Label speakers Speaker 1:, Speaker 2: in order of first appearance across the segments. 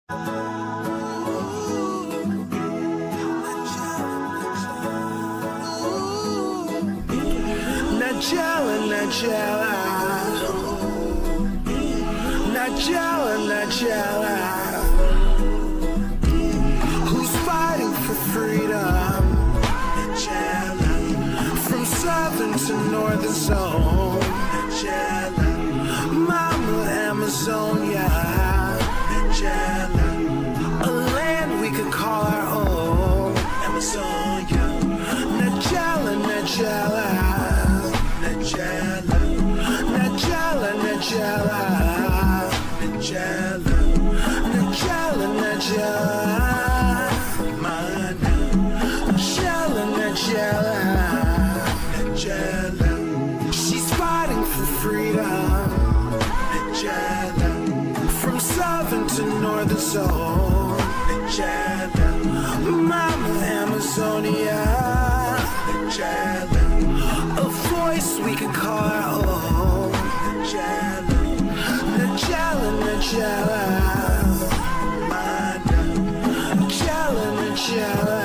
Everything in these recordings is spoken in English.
Speaker 1: Najella, Najella, Najella, who's fighting for freedom? Najella, from southern to northern zone. Najella, Mama Ambazonia. Najella, a land we could call our own. Ambazonia, Najella, Najella. Najella, Najella, Najella, Najella, Najella, Najella, Mana, Najella, Najella, Najella, she's fighting for freedom. Najella, from southern to northern zone. Najella, Mama Ambazonia. Najella, a voice we can call our own. Najella, Najella, Najella, Mana, Najella, Najella,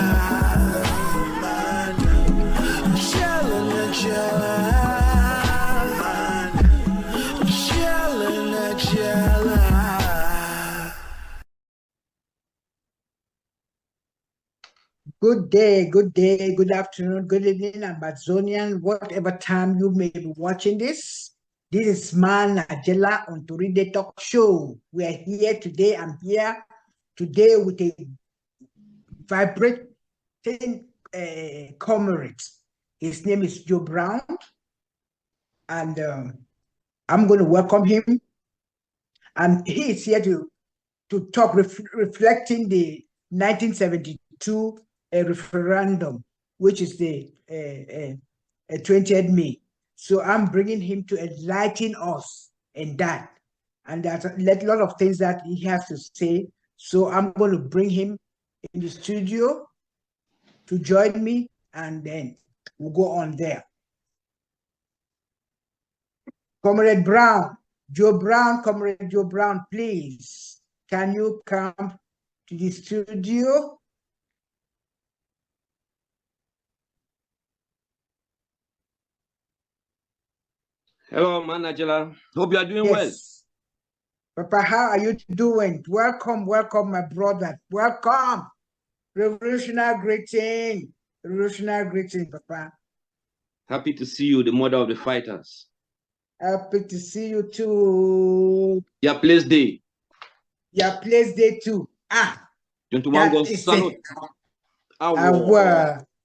Speaker 1: Mana, Najella, Najella, Mana, Najella, Najella.
Speaker 2: Good day, good afternoon, good evening, Ambazonian, whatever time you may be watching this. This is Najella on Tori the Talk Show. We are here today. I'm here today with a vibrating comrade. His name is Joe Brown, and I'm going to welcome him. And he is here to talk, reflecting the 1972 referendum, which is the 20th May. So I'm bringing him to enlighten us in that. And there's a lot of things that he has to say. So I'm going to bring him in the studio to join me, and then we'll go on there. Comrade Brown, Joe Brown, Comrade Joe Brown, please, can you come to the studio?
Speaker 3: Hello, Najella. Hope you are doing well.
Speaker 2: Papa, how are you doing? Welcome, welcome, my brother. Welcome. Revolutionary greeting. Revolutionary greeting, Papa.
Speaker 3: Happy to see you, the mother of the fighters.
Speaker 2: Happy to see you too.
Speaker 3: Your place day.
Speaker 2: Your place day too.
Speaker 3: 21 go salute.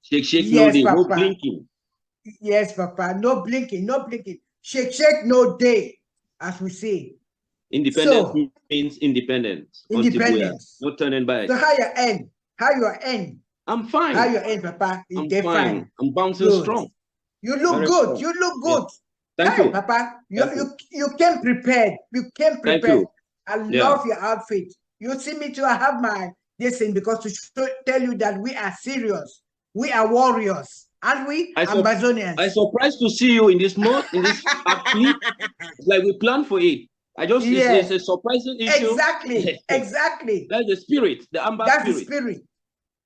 Speaker 3: Shake, shake,
Speaker 2: yes,
Speaker 3: no day,
Speaker 2: Papa.
Speaker 3: no blinking.
Speaker 2: Yes, Papa. No blinking, no blinking. Shake, shake, no day, as we say.
Speaker 3: Independence means independence.
Speaker 2: Independence.
Speaker 3: No turning back.
Speaker 2: So how you end? How you end?
Speaker 3: I'm fine.
Speaker 2: How you end, Papa?
Speaker 3: I'm fine. I'm bouncing strong.
Speaker 2: You look
Speaker 3: Very
Speaker 2: good.
Speaker 3: strong.
Speaker 2: You look good.
Speaker 3: Yes. Thank you,
Speaker 2: Papa. You came prepared. You came prepared.
Speaker 3: Thank you.
Speaker 2: I love your outfit. You see me too. I have my this thing because to tell you that we are serious. We are warriors. Aren't we? Ambazonians.
Speaker 3: I'm surprised to see you in this mode, in this outfit. It's like we planned for it. It's a surprising issue.
Speaker 2: Exactly. Exactly.
Speaker 3: That's the spirit, the Amber spirit.
Speaker 2: That's the spirit.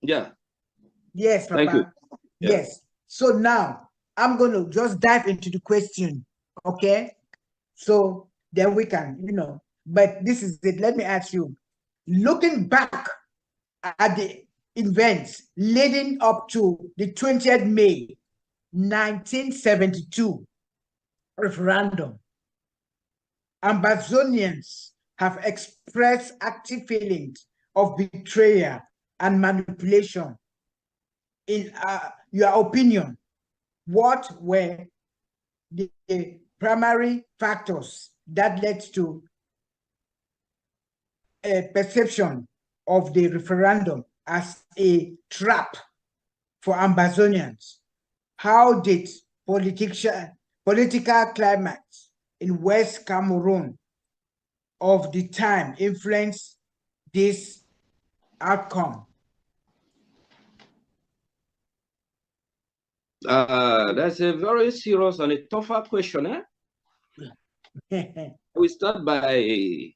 Speaker 3: Yeah.
Speaker 2: Yes, Papa.
Speaker 3: Thank you. Yeah.
Speaker 2: Yes. So now I'm going to just dive into the question. Okay. So then we can, but this is it. Let me ask you, looking back at the events leading up to the 20th May 1972 referendum, Ambazonians have expressed active feelings of betrayal and manipulation. In your opinion, what were the primary factors that led to a perception of the referendum as a trap for Ambazonians? How did political climate in West Cameroon of the time influence this outcome?
Speaker 3: That's a very serious and a tougher question. We start by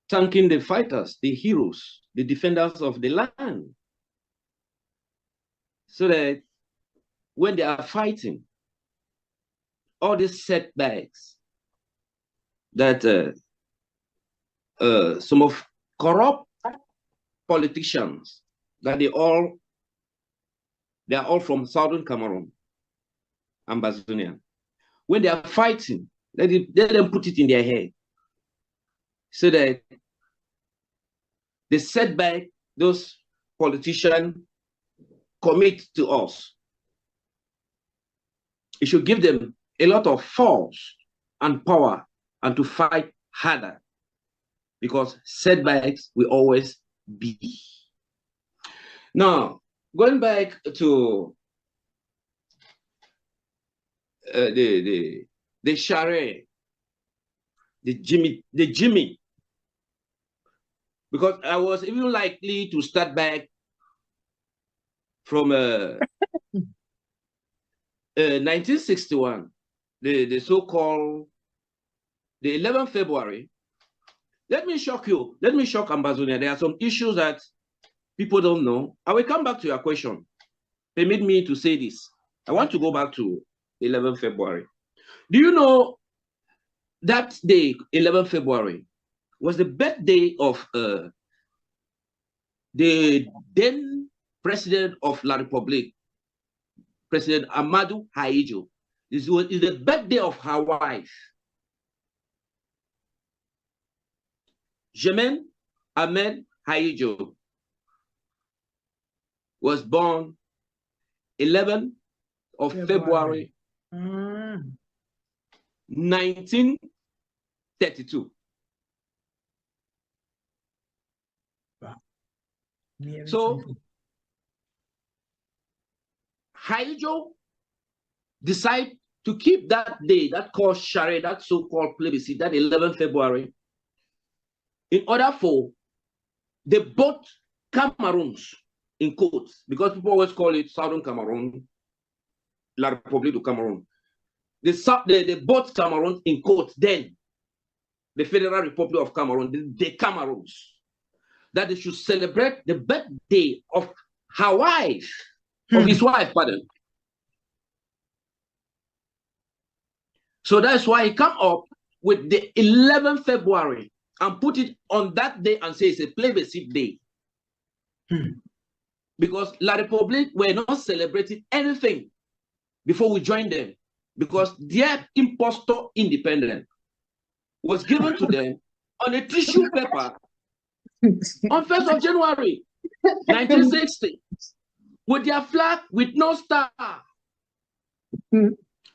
Speaker 3: thanking the fighters, the heroes, the defenders of the land. So that when they are fighting, all these setbacks that some of corrupt politicians, that they are all from southern Cameroon, Ambazonian. When they are fighting, let them put it in their head so that the setback those politicians commit to us, it should give them a lot of force and power and to fight harder, because setbacks will always be. Now, going back to the Share, the Jimmy, because I was even likely to start back from 1961, the so-called the 11th February. Let me shock you. Let me shock Ambazonia. There are some issues that people don't know. I will come back to your question. Permit me to say this. I want to go back to 11th February. Do you know that day, 11th February, was the birthday of the then president of La Republique, President Amadou Haijo. This was the birthday of her wife, Jemen Ahmed Haijo, was born 11th of February 1932.
Speaker 2: Wow.
Speaker 3: So Haijo decided to keep that day, that called Share, that so-called plebiscite, that 11th February, in order for the both Cameroons, in quotes, because people always call it Southern Cameroon, La République du Cameroon. The both Cameroons, in quotes, then the Federal Republic of Cameroon, the Cameroons, that they should celebrate the birthday of her wife, of his wife, pardon. So that's why he come up with the 11th February and put it on that day and say it's a plebiscite day. Because La République were not celebrating anything before we joined them, because their impostor independence was given to them on a tissue paper on 1st of January 1960 with their flag with no star.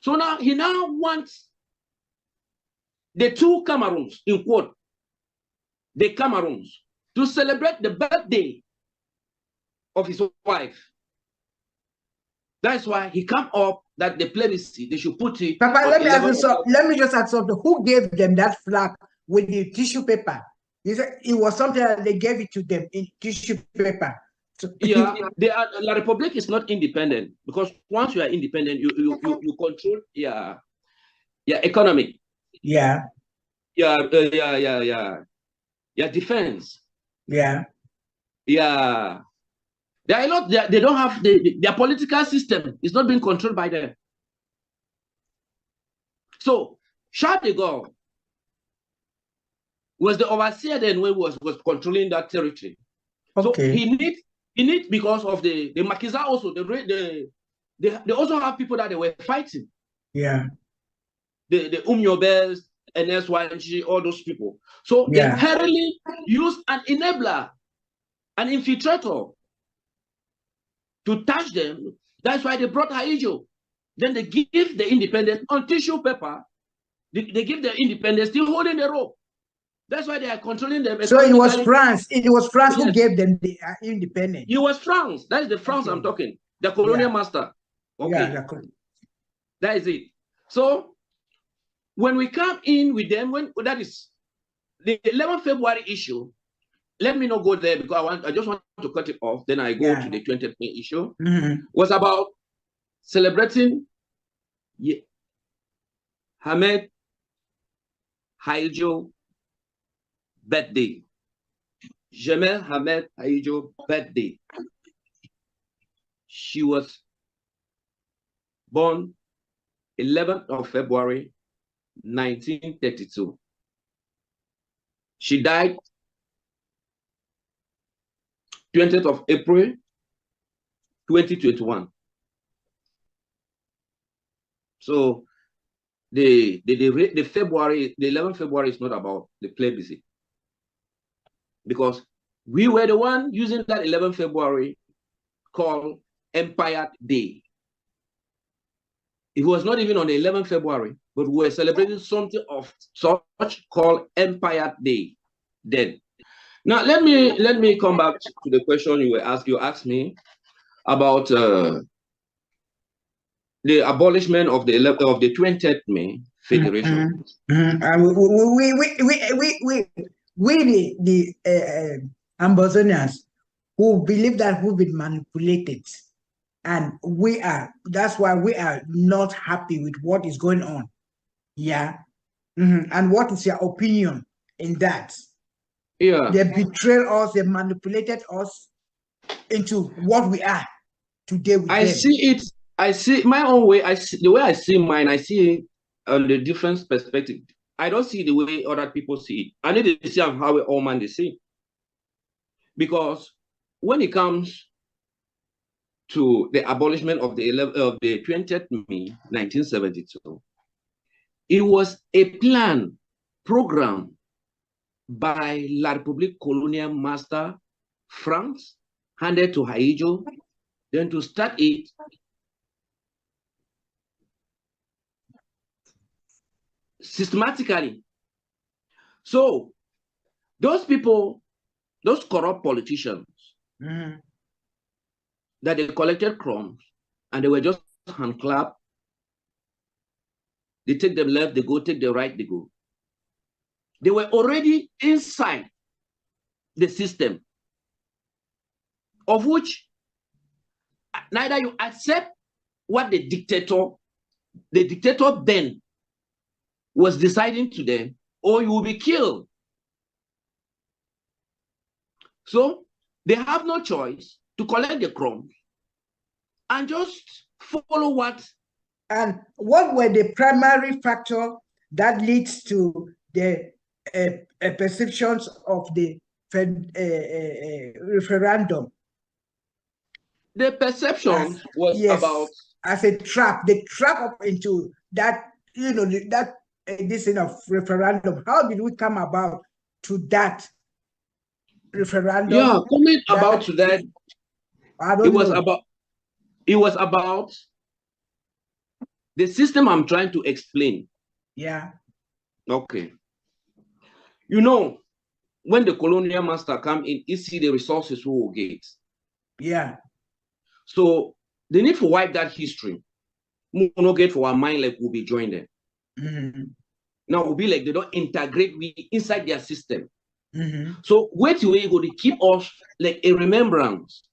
Speaker 3: So now he now wants the two Cameroons, in quote, the Cameroons, to celebrate the birthday of his wife. That's why he come up that the plebiscite, they should put it.
Speaker 2: Papa, let me just ask something. Who gave them that flag with the tissue paper? You said it was something that they gave it to them in tissue paper. So,
Speaker 3: yeah, La République is not independent, because once you are independent, you control your economy.
Speaker 2: Yeah.
Speaker 3: Your defense.
Speaker 2: Yeah.
Speaker 3: Yeah. They are not. They don't have their political system is not being controlled by them. So Charles de Gaulle was the overseer then when was controlling that territory. Okay. So he need because of the Makiza also they also have people that they were fighting.
Speaker 2: Yeah.
Speaker 3: The Umyobels, NSYNG, all those people. So they hurriedly used an enabler, an infiltrator, to touch them. That's why they brought Haijo. Then they give the independence on tissue paper. They give the independence still holding the rope. That's why they are controlling them.
Speaker 2: So it was France. It was France who gave them the independence.
Speaker 3: It was France. That is the France I'm talking. The colonial master. Okay. Yeah, that is it. So when we come in with them, that is the 11th February issue. Let me not go there because I just want to cut it off. Then I go to the 20th May issue. Was about celebrating Ahmed Haijo birthday. Jemel Hamed Haijo birthday. She was born 11th of February, 1932. She died 20th of April, 2021. So the February, the 11th February is not about the plebiscite, because we were the one using that 11th February called Empire Day. It was not even on the 11th February, but we were celebrating something of such called Empire Day then. Now let me come back to the question you asked. You asked me about the abolishment of the 20th May Federation.
Speaker 2: And we the Ambazonians who believe that we've been manipulated, and that's why we are not happy with what is going on. Yeah. And what is your opinion in that?
Speaker 3: Yeah.
Speaker 2: They betrayed us, they manipulated us into what we are today with them.
Speaker 3: I see my own way. The way I see mine, I see it on the different perspective. I don't see the way other people see it. I need to see how all man they see. Because when it comes to the abolishment of the 20th May 1972, it was a plan, program by La République colonial master France, handed to Haijo, then to start it. Systematically. So those people, those corrupt politicians, that they collected crumbs and they were just hand clap. They take them left, they go, take the right, they go. They were already inside the system, of which neither you accept what the dictator then was deciding to them, or you will be killed. So they have no choice to collect the crumbs and just follow what.
Speaker 2: And what were the primary factor that leads to the perceptions of the referendum?
Speaker 3: The perception was about
Speaker 2: as a trap. They trap up into that, this kind of referendum. How did we come about to that referendum?
Speaker 3: Yeah, coming about to that. It was about the system I'm trying to explain.
Speaker 2: Yeah.
Speaker 3: Okay. You know, when the colonial master come in, he see the resources who will get.
Speaker 2: Yeah.
Speaker 3: So they need to wipe that history. We will not get for our mind like we'll be joined them. Now we'll be like they don't integrate inside their system. So wait till we go to keep us like a remembrance,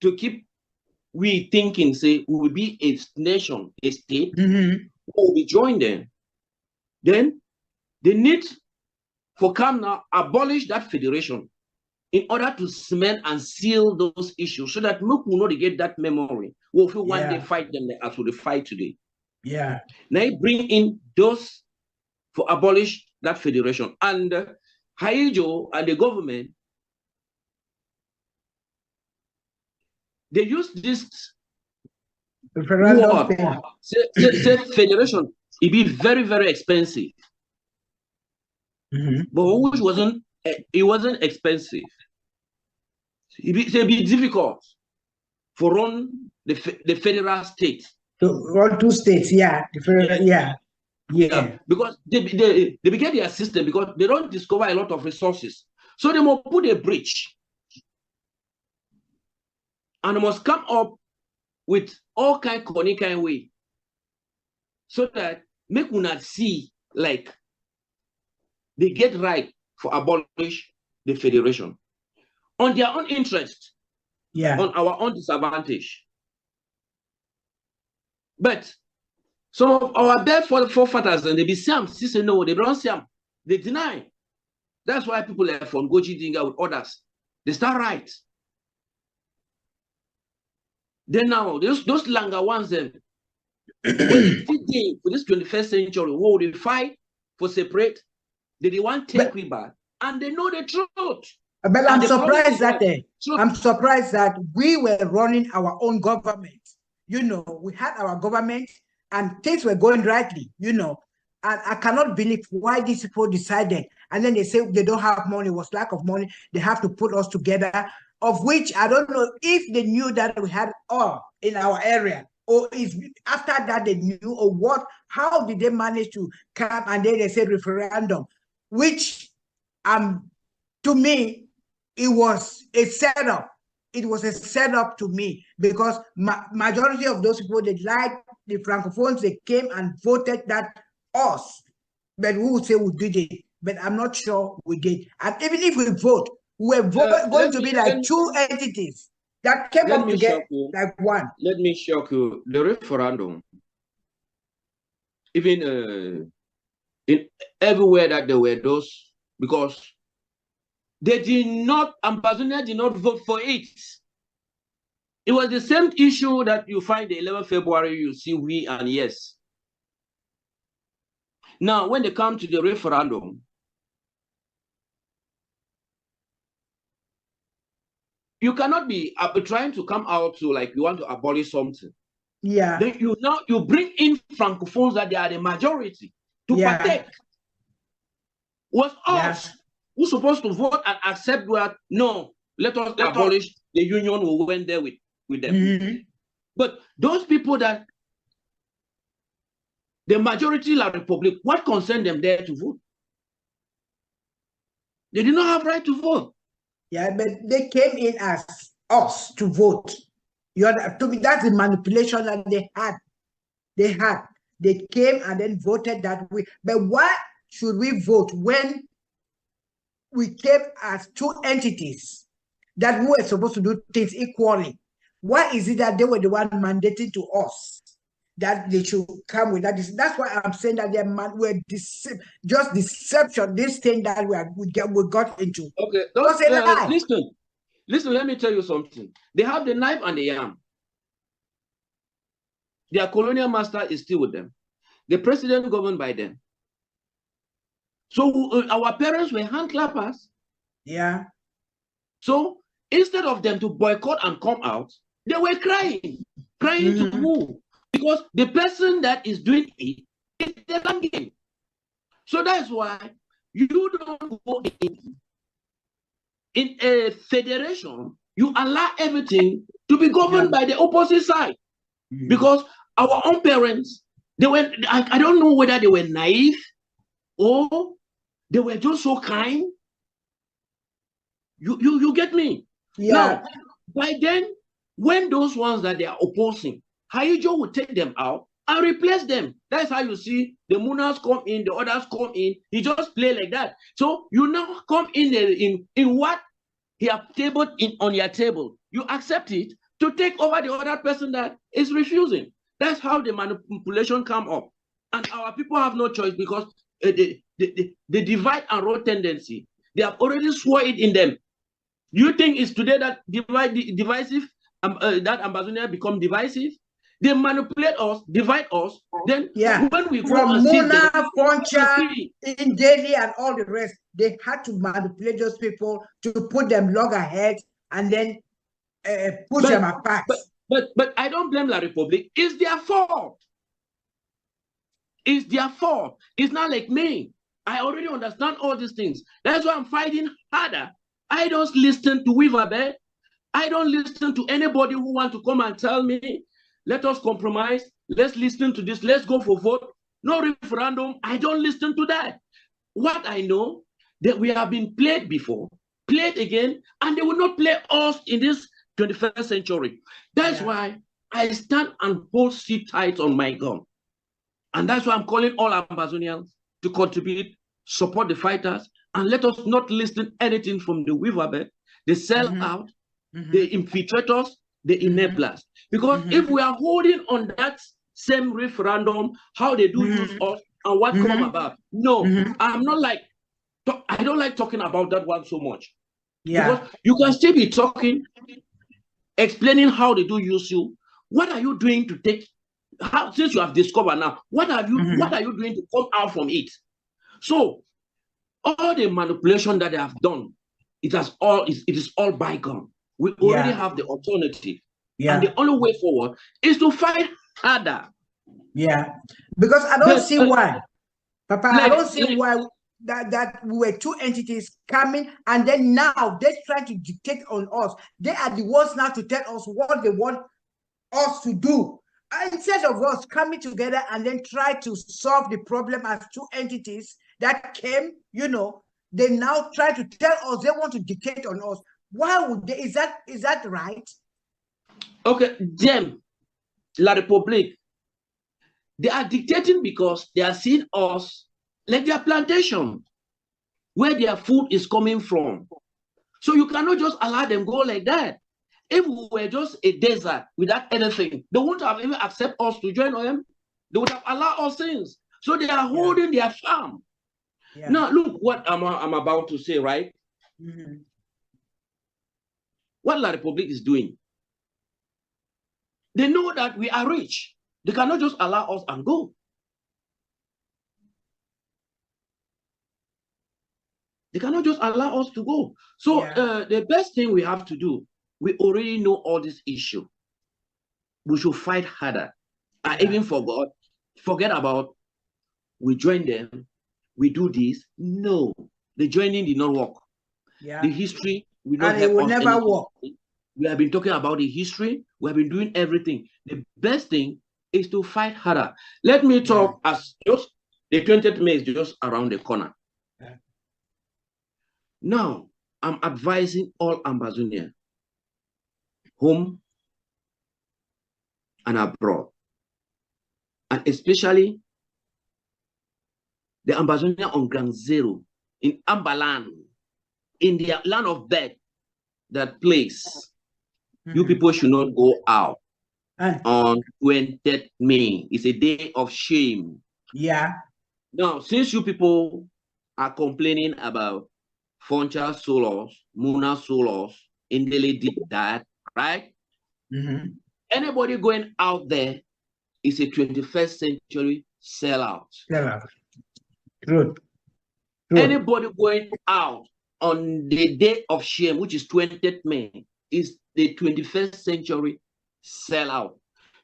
Speaker 3: to keep we thinking, say we will be a nation, a state, we'll be joined them. Then they need for come now abolish that federation in order to cement and seal those issues, so that we will not get that memory. We'll feel one day fight them as we fight today.
Speaker 2: Yeah.
Speaker 3: Now bring in those for abolish that federation. And Haijo and the government, they use this word, say federation, it be very, very expensive. But which wasn't, it wasn't expensive. It be difficult for run the federal state.
Speaker 2: To run two states, yeah. The federal, yeah.
Speaker 3: Because they get their system, because they don't discover a lot of resources. So they must put a bridge. And they must come up with all kind way, so that make we not see like they get right for abolish the federation on their own interest, on our own disadvantage. But some of our bad forefathers, and they be Sam, say no, they don't Sam, they deny. That's why people left from Goji Dinga with others. They start right. Then now, those Langa ones, then, when they fit in for this 21st century, who they fight for separate, they want take we back, and they know the truth.
Speaker 2: But I'm surprised that we were running our own government. You know, we had our government and things were going rightly, you know. And I cannot believe why these people decided. And then they say they don't have money, it was lack of money. They have to put us together, of which I don't know if they knew that we had all in our area, or if after that they knew, or what, how did they manage to come and then they said referendum, which to me, it was a setup. It was a setup to me, because majority of those people, they liked the Francophones, they came and voted that us, but we would say we did it, but I'm not sure we did. And even if we vote, we're going to be like two entities that came up together like one.
Speaker 3: Let me shock you. The referendum, even in everywhere that there were those, because they did not, Ambazonia did not vote for it. It was the same issue that you find the 11th February, you see we and yes. Now, when they come to the referendum, you cannot be trying to come out to like you want to abolish something.
Speaker 2: Yeah.
Speaker 3: Then you bring in Francophones that they are the majority to partake. Was us who supposed to vote and accept that no, let us abolish the union who went there with them. But those people that the majority La Republic, what concerned them there to vote? They did not have right to vote.
Speaker 2: Yeah, but they came in as us to vote. To me, that's the manipulation that they had. They came and then voted that way. But why should we vote when we came as two entities that were supposed to do things equally? Why is it that they were the one mandating to us that they should come with that? That's why I'm saying that we're just deception, this thing that we got into.
Speaker 3: Okay, listen, let me tell you something. They have the knife and the yam. Their colonial master is still with them. The president governed by them. So our parents were hand clappers.
Speaker 2: Yeah.
Speaker 3: So instead of them to boycott and come out, they were crying to move. Because the person that is doing it is the long game. So that's why you don't go in a federation, you allow everything to be governed by the opposite side. Because our own parents, they were, I don't know whether they were naive or they were just so kind. You get me?
Speaker 2: Yeah.
Speaker 3: Now, by then, when those ones that they are opposing, Haijo will take them out and replace them. That's how you see the Munas come in, the others come in. He just play like that. So you now come in what he have tabled on your table. You accept it to take over the other person that is refusing. That's how the manipulation come up. And our people have no choice, because the divide and rule tendency, they have already swore it in them. You think it's today that divisive, that Ambazonia become divisive? They manipulate us, divide us. Then when we go
Speaker 2: from Muna, Foncha,
Speaker 3: in
Speaker 2: Delhi and all the rest, they had to manipulate those people to put them loggerhead and then push them apart.
Speaker 3: But I don't blame La Republic. It's their fault. It's their fault. It's not like me. I already understand all these things. That's why I'm fighting harder. I don't listen to Weaver. I don't listen to anybody who wants to come and tell me, let us compromise. Let's listen to this. Let's go for vote. No referendum. I don't listen to that. What I know, that we have been played before, played again, and they will not play us in this 21st century. That's why I stand and hold sit tight on my gun. And that's why I'm calling all Ambazonians to contribute, support the fighters, and let us not listen anything from the Weaver. They sell out, they infiltrate us, they enable us. Because if we are holding on that same referendum, how they do use us and what come about. No, I'm not like I don't like talking about that one so much.
Speaker 2: Yeah.
Speaker 3: Because you can still be talking, explaining how they do use you. What are you doing to take, how, since you have discovered now, what are you doing to come out from it? So all the manipulation that they have done, it is all bygone. We already have the alternative.
Speaker 2: Yeah.
Speaker 3: And the only way forward is to fight harder.
Speaker 2: Yeah. Because I don't see why. Papa, I don't see why that we were two entities coming, and then now they're trying to dictate on us. They are the ones now to tell us what they want us to do. Instead of us coming together and then try to solve the problem as two entities that came, they now try to tell us they want to dictate on us. Why would they? Is that right?
Speaker 3: Okay, them, La Republique, they are dictating because they are seeing us like their plantation, where their food is coming from. So you cannot just allow them go like that. If we were just a desert without anything, they wouldn't have even accepted us to join them. They would have allowed us things. So they are holding their farm. Yeah. Now, look what I'm about to say, right? What La Republique is doing. They know that we are rich. They cannot just allow us and go. They cannot just allow us to go. So the best thing we have to do, we already know all this issue. We should fight harder. I even forget about we join them, we do this. No, the joining did not work. Yeah. The history will not help us. It will never work. We have been talking about the history. We have been doing everything. The best thing is to fight harder. Let me talk as just the 20th May is just around the corner. Yeah. Now, I'm advising all Ambazonians, home and abroad, and especially the Ambazonian on Ground Zero in Ambaland, in their land of birth, that place. You people should not go out on 20th May. It's a day of shame. Yeah. Now, since you people are complaining about Foncha Solos, Muna Solos, Indele did that, right? Anybody going out there is a 21st century sellout. True. Anybody going out on the day of shame, which is 20th May, is the 21st century sellout.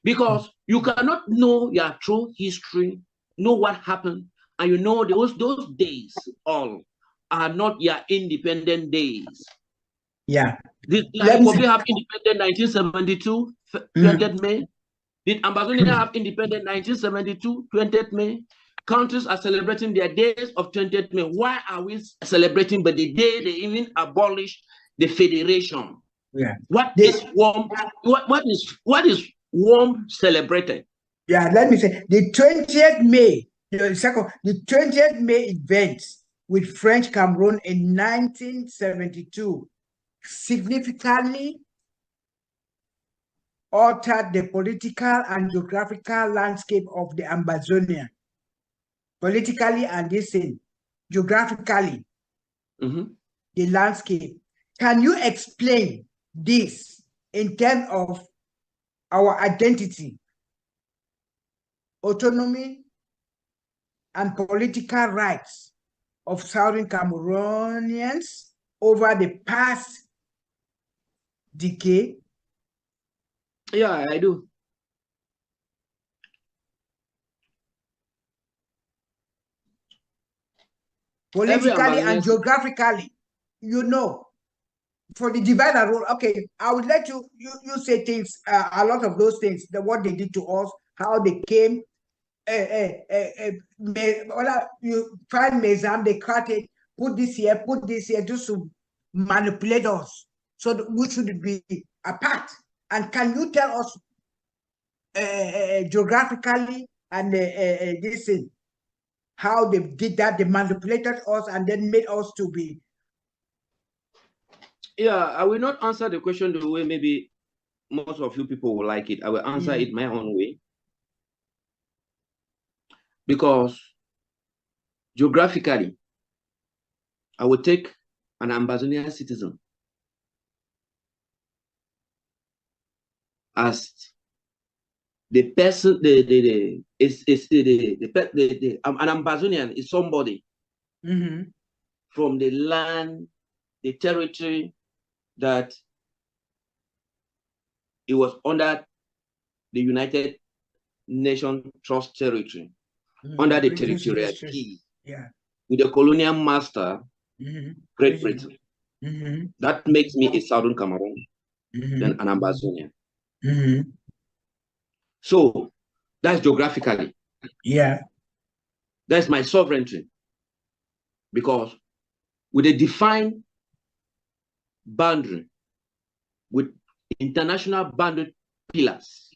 Speaker 3: Because you cannot know your true history, know what happened, and you know those days all are not your independent days. Yeah. Did Republic have independent 1972, 20th May? Did Ambazonia have independent 1972, 20th May? Countries are celebrating their days of 20th May. Why are we celebrating but the day they even abolished the federation? Yeah. What is warm celebrated? Yeah, let me say the 20th May, the 20th May events with French Cameroon in 1972 significantly altered the political and geographical landscape of the Ambazonia. Politically and geographically, the landscape. Can you explain this in terms of our identity, autonomy, and political rights of Southern Cameroonians over the past decade? Yeah, I do. Politically and geographically, for the divide and rule. Okay, I would let you say things, a lot of those things, what they did to us, how they came. You find Mezam, they cut it, put this here, just to manipulate us. So we should be apart. And can you tell us geographically and this thing, how they did that? They manipulated us and then made us to be. Yeah, I will not answer the question the way maybe most of you people will like it. I will answer it my own way. Because geographically, I will take an Ambazonian citizen as the person, an Ambazonian is somebody from the land, the territory that it was under the United Nations Trust Territory, under the territorial key, with the colonial master, Great Britain. That makes me a Southern Cameroon than an Ambazonian. So that's geographically.
Speaker 2: Yeah.
Speaker 3: That's my sovereignty. Because with a defined boundary, with international boundary pillars,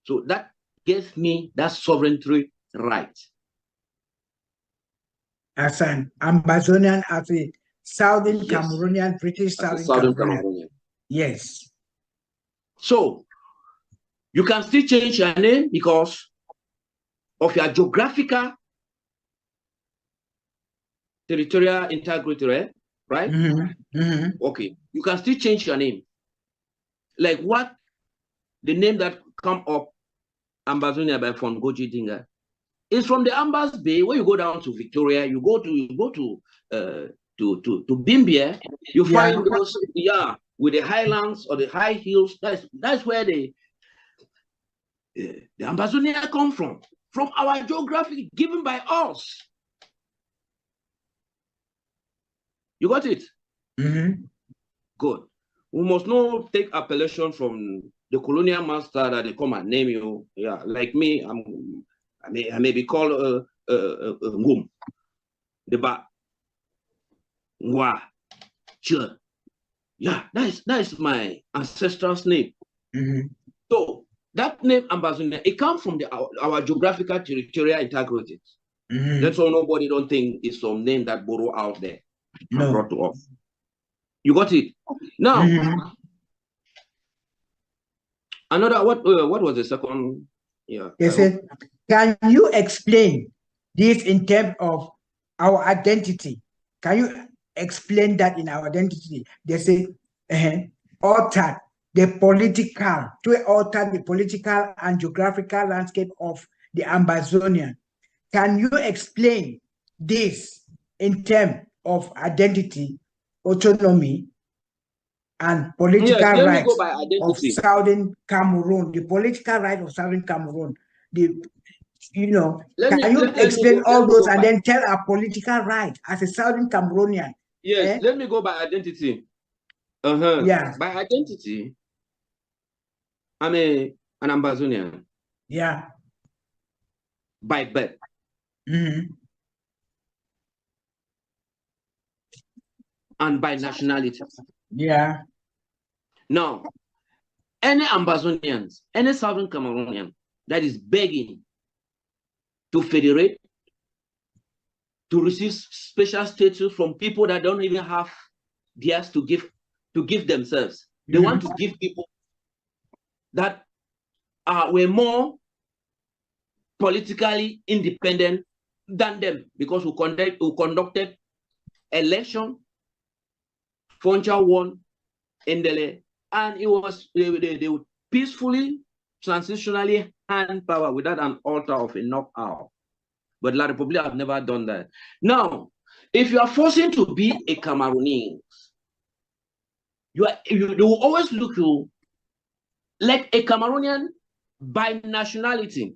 Speaker 3: so that gives me that sovereignty right.
Speaker 2: As an Ambazonian, as a Southern Cameroonian, British Southern Cameroonian. Yes.
Speaker 3: So you can still change your name because of your geographical territorial integrity, right? Okay, you can still change your name. Like what the name that come up, Ambazonia by from Goji Dinga, is from the Ambas Bay. Where you go down to Victoria, you go to Bimbia, you find those with the highlands or the high hills. That's where the Ambazonia come from our geography given by us. You got it? Good. We must not take appellation from the colonial master that they come and name you. Yeah, like me, I may be called Ngum, the ba, Ngwa, Chur. Yeah, that is my ancestral name. So that name Ambazonia, it comes from our geographical territorial integrity. That's why nobody don't think it's some name that borrow out there and brought to us. You got it? Now, another, what was the second? Yeah.
Speaker 2: They said, can you explain this in terms of our identity? Can you explain that in our identity? They say, alter the political and geographical landscape of the Ambazonian. Can you explain this in terms of identity, autonomy, and political rights of Southern Cameroon, the political right of Southern Cameroon? Can you explain all those and then tell our political right as a Southern Cameroonian?
Speaker 3: Yes, let me go by identity. Yeah. By identity, I'm an Ambazonian.
Speaker 2: Yeah.
Speaker 3: By birth. And by nationality.
Speaker 2: Yeah.
Speaker 3: Now, any Ambazonians, any Southern Cameroonian that is begging to federate, to receive special status from people that don't even have theirs to give themselves. They want to give people that were more politically independent than them, because we conducted election, Foncha won, Ndele, and it was they would peacefully, transitionally hand power without an altar of a knockout. But La Republic have never done that. Now, if you are forcing to be a Cameroonian, they will always look you like a Cameroonian by nationality,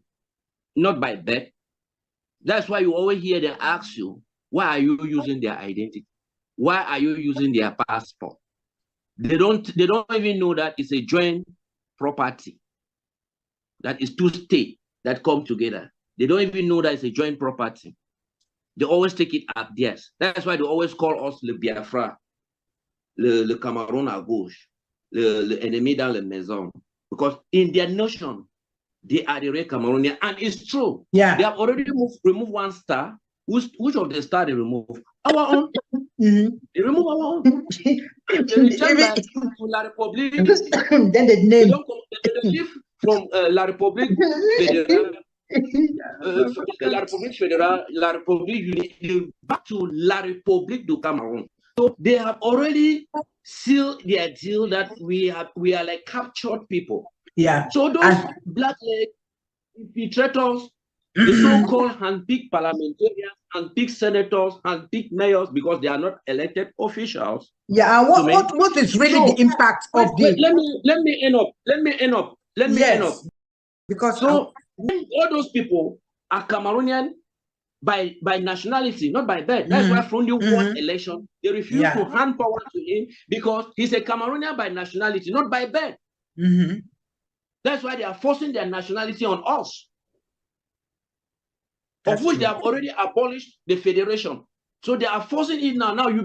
Speaker 3: not by birth. That's why you always hear them ask you, why are you using their identity? Why are you using their passport? They don't even know that it's a joint property. That is two states that come together. They don't even know that it's a joint property. They always take it as theirs. That's why they always call us le Biafra, le Cameroun à gauche, le ennemi dans la maison. Because in their notion, they are the real Cameroonian. And it's true.
Speaker 2: Yeah.
Speaker 3: They have already removed one star. Which of the stars they remove? Our own. They remove our own. They return back to La Republique.
Speaker 2: Then the name.
Speaker 3: They live from La Republique Federale La République fédérale, la République back to La République du Cameroon. So they have already sealed their deal that we are like captured people.
Speaker 2: Yeah.
Speaker 3: So those black leg infiltrators, the so-called handpicked parliamentarians, handpicked senators, handpicked mayors, because they are not elected officials.
Speaker 2: Yeah, and what is really the impact of the?
Speaker 3: Let me end up.
Speaker 2: Because
Speaker 3: so all those people are Cameroonian by nationality, not by birth. That's why from the won election, they refuse to hand power to him because he's a Cameroonian by nationality, not by birth. That's why they are forcing their nationality on us. Of which they have already abolished the federation. So they are forcing it now. Now if you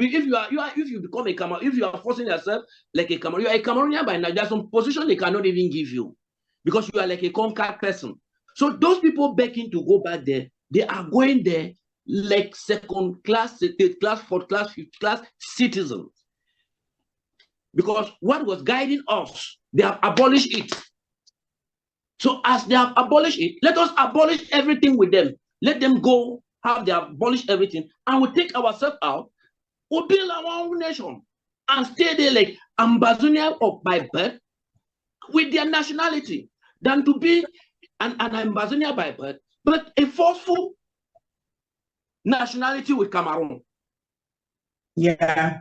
Speaker 3: become a Cameroonian, if you are forcing yourself like a Cameroonian, you are a Cameroonian by now. There's some position they cannot even give you because you are like a conquered person. So those people begging to go back there, they are going there like second class, third class, fourth class, fifth class citizens. Because what was guiding us, they have abolished it. So as they have abolished it, let us abolish everything with them. Let them go, have they abolished everything, and we'll take ourselves out. We'll build our own nation and stay there like Ambazonian or by birth with their nationality than to be an Ambazonian by birth, but a forceful nationality with Cameroon.
Speaker 2: Yeah.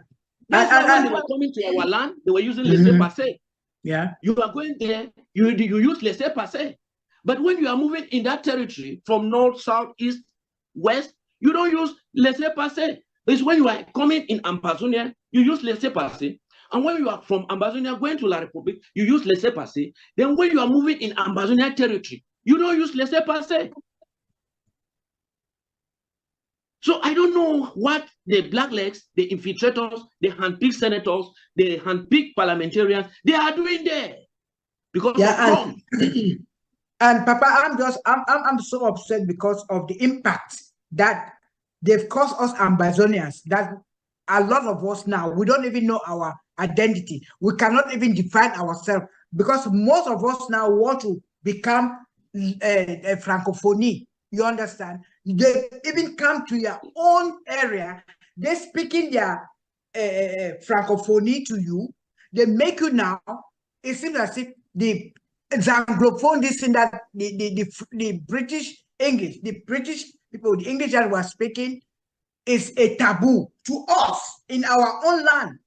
Speaker 3: That's why when they were coming to our land, they were using laissez-passer.
Speaker 2: Yeah.
Speaker 3: You are going there, you use laissez-passer. But when you are moving in that territory from north, south, east, west, you don't use laissez-passer. It's when you are coming in Ambazonia, you use laissez-passer. And when you are from Ambazonia going to La République, you use laissez-passer. Then when you are moving in Ambazonia territory, you don't use laissez-passer. So I don't know what the blacklegs, the infiltrators, the handpicked senators, the handpicked parliamentarians, they are doing there. Because
Speaker 2: and Papa, I'm so upset because of the impact that they've caused us Ambazonians, that a lot of us now, we don't even know our identity. We cannot even define ourselves because most of us now want to become a francophonie. You understand? They even come to your own area, they're speaking their francophonie to you. They make you now, it seems as if the Anglophone, this and that, the British English, the British people, the English that we're speaking is a taboo to us in our own land.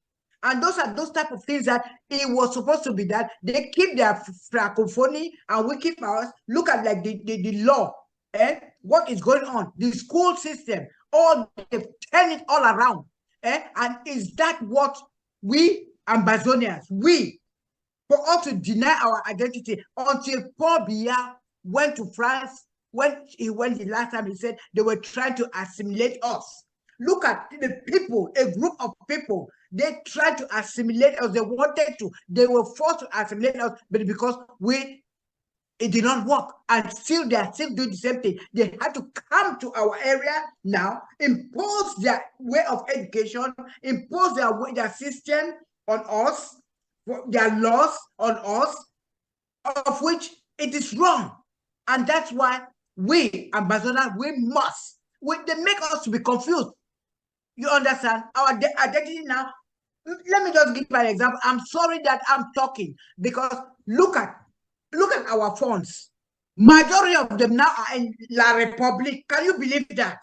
Speaker 2: And those are those type of things that it was supposed to be that they keep their francophonie and we keep ours. Look at like the law, what is going on, the school system, all they've turned it all around. And is that what we Ambazonians, for us to deny our identity until Paul Biya went to France? When he went the last time, he said they were trying to assimilate us. Look at the people, a group of people, they tried to assimilate us. They wanted to, they were forced to assimilate us, but because it did not work, and still they are still doing the same thing. They had to come to our area now, impose their way of education, impose their system on us, their laws on us, of which it is wrong. And that's why we, Ambazonians, they make us to be confused. You understand? Our identity now, let me just give you an example. I'm sorry that I'm talking because look at our phones. Majority of them now are in La République. Can you believe that?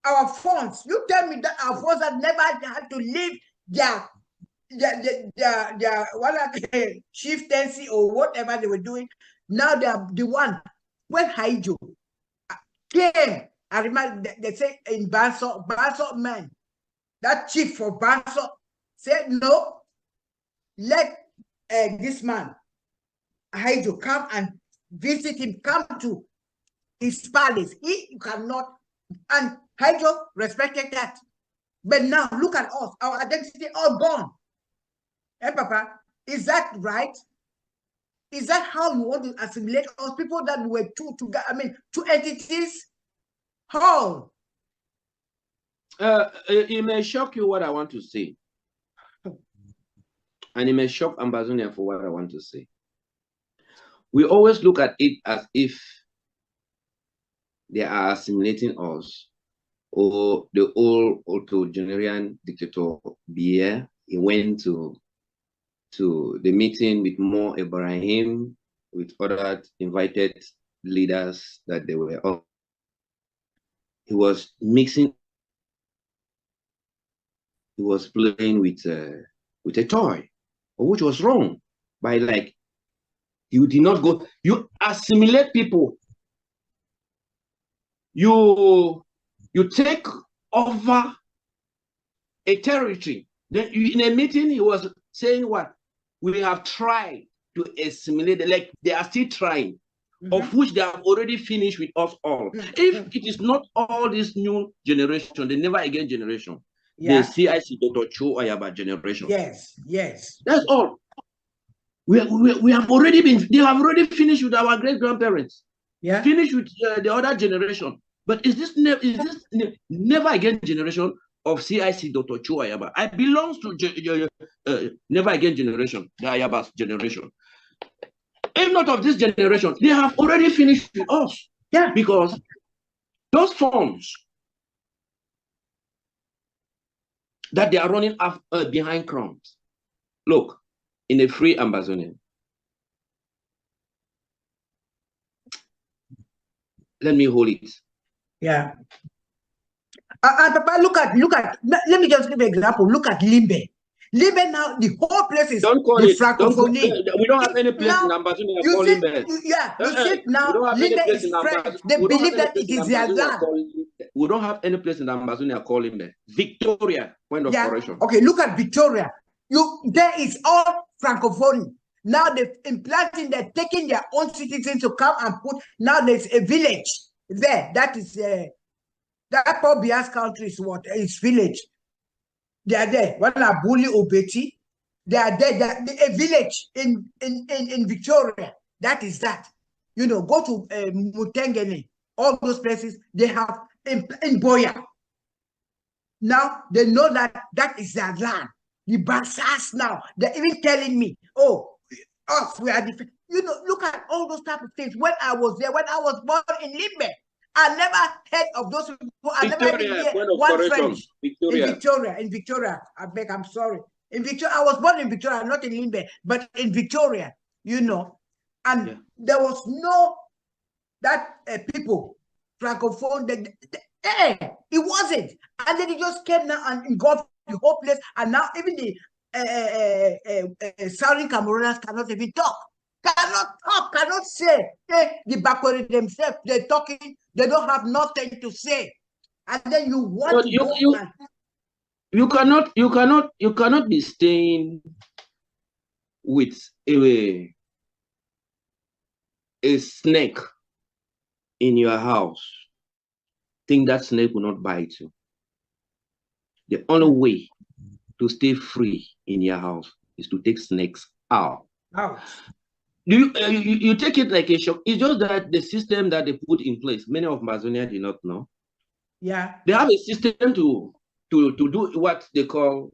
Speaker 2: Our phones, you tell me that our phones have never had to leave their chieftaincy or whatever they were doing. Now they are the one. When Haijo came, I remember they say in Banso man, that chief for Banso said, no, let this man, Haijo, come and visit him, come to his palace. He cannot, and Haijo respected that. But now look at us, our identity all gone. Papa, is that right? Is that how you want to assimilate us? People that were two entities? How?
Speaker 3: It may shock you what I want to say. And it may shock Ambazonia for what I want to say. We always look at it as if they are assimilating us. Or the old octogenarian dictator Bier, he went to the meeting with Mo Ibrahim, with other invited leaders that they were all. He was mixing, he was playing with a toy, which was wrong. By like, you did not go, you assimilate people. You take over a territory. Then in a meeting, he was saying what? We have tried to assimilate, like they are still trying, of which they have already finished with us all. If it is not all this new generation, the never again generation, the CIC Dr. Cho Ayaba generation.
Speaker 2: Yes.
Speaker 3: That's all. We have already been, they have already finished with our great-grandparents. Yeah. Finished with the other generation. But is this never again generation of CIC Dr. Cho Ayaba? I belongs to never again generation, the Ayaba's generation. If not of this generation, they have already finished with us. Yeah. Because those funds that they are running behind crowns. Look, in a free Ambazonian. Let me hold it.
Speaker 2: Yeah. Papa, look at. Let me just give an example. Look at Limbe. Limbe now, the whole place is
Speaker 3: don't call
Speaker 2: the
Speaker 3: it
Speaker 2: francophonie.
Speaker 3: We don't have any place in Ambazonia called Limbe.
Speaker 2: You see now, Limbe is French. They believe that it is their land.
Speaker 3: We don't have any place in Ambazonia called Limbe. Victoria, point of correction.
Speaker 2: Okay, look at Victoria. There is all francophone. Now they're implanting, they're taking their own citizens to come and put. Now there's a village there. That is that Paul Bia's country is what? It's village. They are there. What are Bully Obeti? They are there. A village in Victoria. That is that. You know, go to Mutengene. All those places they have in Boya. Now they know that is their land. The Bassas now, they're even telling me, oh, us, we are different. You know, look at all those type of things. When I was there, when I was born in Limbe, I never heard of those people. I never even heard one French. In Victoria. I beg, I'm sorry. In Victoria, I was born in Victoria, not in Limbe, but in Victoria, you know. And there was no, people, Francophone, it wasn't. And then it just came now and engulfed the whole place. And now even the Southern Cameroonians cannot even talk. Cannot say. The backward themselves, they're talking, they don't have nothing to say. And then you want
Speaker 3: you cannot be staying with a snake in your house. Think that snake will not bite you. The only way to stay free in your house is to take snakes out. You take it like a shock. It's just that the system that they put in place, many of Ambazonia did not know.
Speaker 2: Yeah.
Speaker 3: They have a system to do what they call,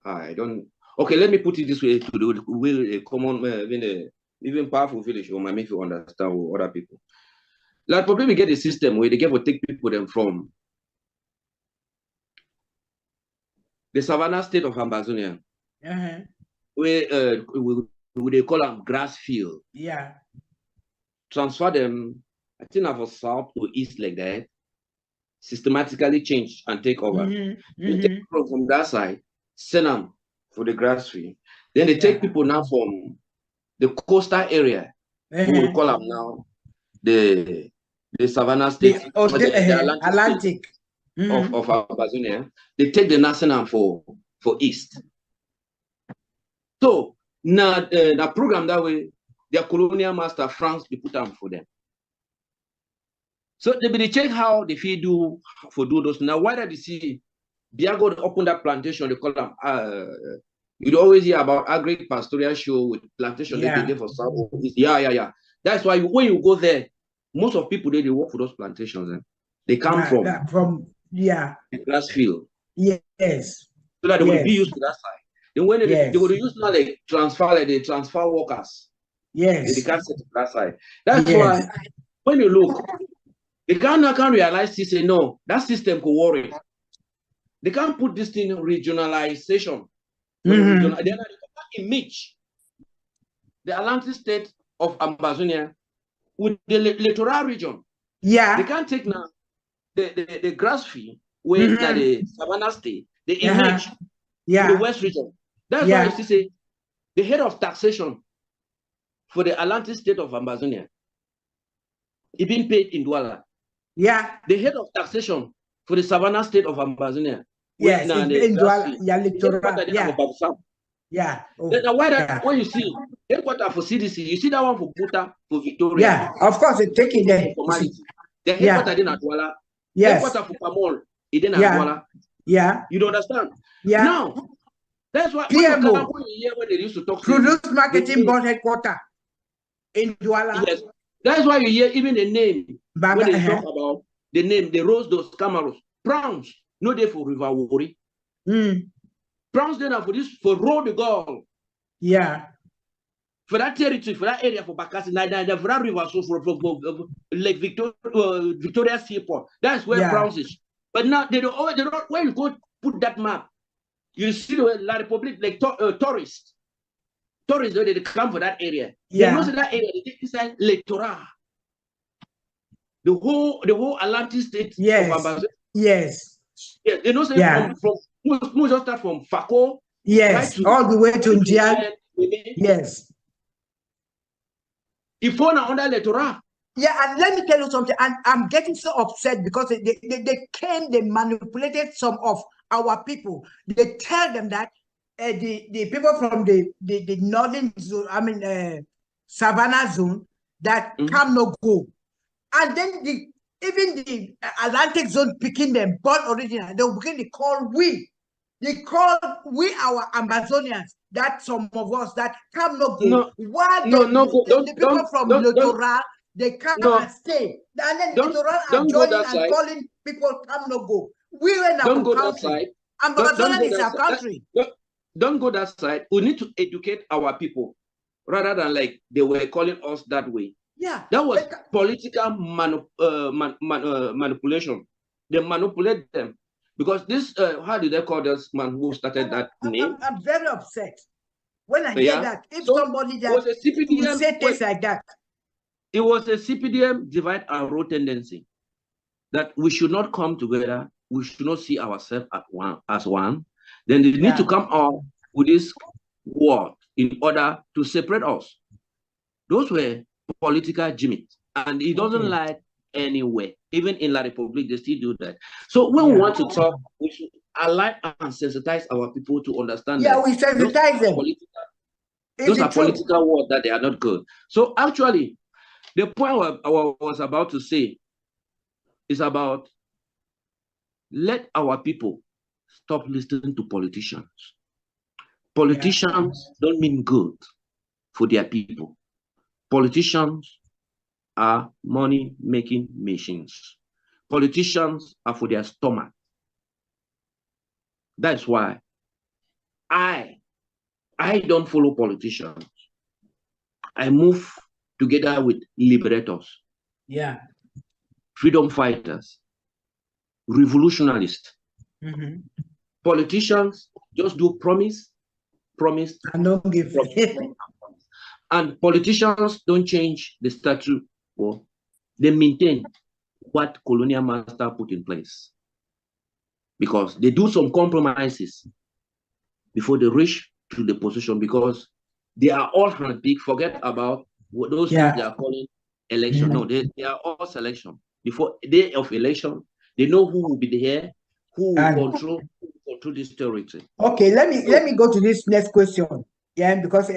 Speaker 3: okay, let me put it this way, to do with a common, even powerful village, or might make you understand with other people. Like probably we get a system where they get to take people them from the savannah state of Ambazonia, where they call them grass field.
Speaker 2: Yeah.
Speaker 3: Transfer them, I think of south to east like that, systematically change and take over. They take people from that side, send them for the grass field. Then they take people now from the coastal area, who will call them now the savannah state, the Atlantic of Ambazonia. They take the national for east. So now the program that way, their colonial master France, they put them for them. So they check how they do those. Now why did you see Biago open that plantation? They call them you'd always hear about agri-pastoral show with plantation they did for South. Yeah. That's why when you go there, most of people they work for those plantations. They come from the grass field.
Speaker 2: Yes.
Speaker 3: So that they will be used to that side. Then when they would use now like they transfer workers
Speaker 2: Yes.
Speaker 3: They can't set it that side. That's
Speaker 2: Yes.
Speaker 3: why when you look, they can't realize this. Say no, that system could worry. They can't put this thing in regionalization.
Speaker 2: Mhm.
Speaker 3: They are image the Atlantic state of Ambazonia with the littoral region.
Speaker 2: Yeah.
Speaker 3: They can't take now the grass field where now the Savannah state, the image with the
Speaker 2: Yeah.
Speaker 3: West region. That's why
Speaker 2: Yeah.
Speaker 3: you see say the head of taxation for the Atlantic state of Ambazonia is being paid in dollar.
Speaker 2: Yeah.
Speaker 3: The head of taxation for the Savannah state of Ambazonia, where
Speaker 2: Yes.
Speaker 3: now
Speaker 2: It's
Speaker 3: the
Speaker 2: in
Speaker 3: grass
Speaker 2: Douala.
Speaker 3: field,
Speaker 2: Yeah.
Speaker 3: the
Speaker 2: Littoral.
Speaker 3: headquarters
Speaker 2: Yeah.
Speaker 3: of Babusam.
Speaker 2: Yeah. Oh,
Speaker 3: Then why that
Speaker 2: yeah.
Speaker 3: when you see headquarters for CDC, you see that one for Buta, for Victoria.
Speaker 2: Yeah. Of course, they take it there.
Speaker 3: Formality. The
Speaker 2: Yeah.
Speaker 3: headquarters in Douala.
Speaker 2: Yes.
Speaker 3: Headquarters for Pamol, it in
Speaker 2: Yeah.
Speaker 3: Douala.
Speaker 2: Yeah.
Speaker 3: You don't understand?
Speaker 2: Yeah.
Speaker 3: Now, that's why when you
Speaker 2: PMO.
Speaker 3: come when you hear when they used to talk
Speaker 2: Produce
Speaker 3: say,
Speaker 2: Marketing Board headquarters in Douala.
Speaker 3: yes, that's why you hear even the name
Speaker 2: Banga,
Speaker 3: when they talk about the name, they rose those Camaros. Prawns, no day for River Wori. Prawns then are for this for road the goal.
Speaker 2: Yeah.
Speaker 3: For that territory, for that area for Bakassi, for that river, so for Lake Victoria Seaport. That's where Prawns is. But now they don't when you go put that map, you see the La Republic, like tourists. Tourists, they come for that area.
Speaker 2: Yeah.
Speaker 3: They know that area, they take inside Lake Tora. The whole Atlantic state
Speaker 2: Yes.
Speaker 3: of Ambazonia.
Speaker 2: Yes.
Speaker 3: Yeah, they know say from we just start from Fako.
Speaker 2: Yes.
Speaker 3: Right
Speaker 2: All the way to Ndian. Yes.
Speaker 3: If one under Lake Tora.
Speaker 2: Yeah, and let me tell you something. And I'm getting so upset because they manipulated some of our people. They tell them that the people from the northern zone, I mean Savannah zone, that cannot go. And then even the Atlantic zone picking them, but originally they will begin to call we. They call we our Ambazonians. That some of us that cannot go. Why the people from Littoral, they come and stay. And then Littoral are joining and calling people cannot go. We are in our country. Ambazonian is our country.
Speaker 3: Don't go that side. We need to educate our people rather than like they were calling us that way.
Speaker 2: Yeah,
Speaker 3: that was political manipulation. They manipulate them because this. How do they call this man who started that name?
Speaker 2: I'm very upset when I hear that. If somebody that
Speaker 3: was a CPDM,
Speaker 2: say things like that,
Speaker 3: it was a CPDM divide and rule tendency that we should not come together. We should not see ourselves as one. Then they need to come out with this word in order to separate us. Those were political gimmicks, and it doesn't lie anywhere. Even in La Republic, they still do that. So when we want to talk, we should align and sensitize our people to understand that
Speaker 2: we sensitize them.
Speaker 3: Those are political words that they are not good. So actually, the point I was about to say is about let our people stop listening to politicians. Politicians don't mean good for their people. Politicians are money-making machines. Politicians are for their stomach. That's why I don't follow politicians. I move together with liberators, freedom fighters, revolutionists. Politicians just do promise,
Speaker 2: and don't give.
Speaker 3: And politicians don't change the statute quo. They maintain what colonial master put in place. Because they do some compromises before they reach to the position, because they are all handpicked. Forget about what those things they are calling election. No, they are all selection. Before day of election, they know who will be there, who will control this territory.
Speaker 2: Okay, let me go to this next question. Yeah, because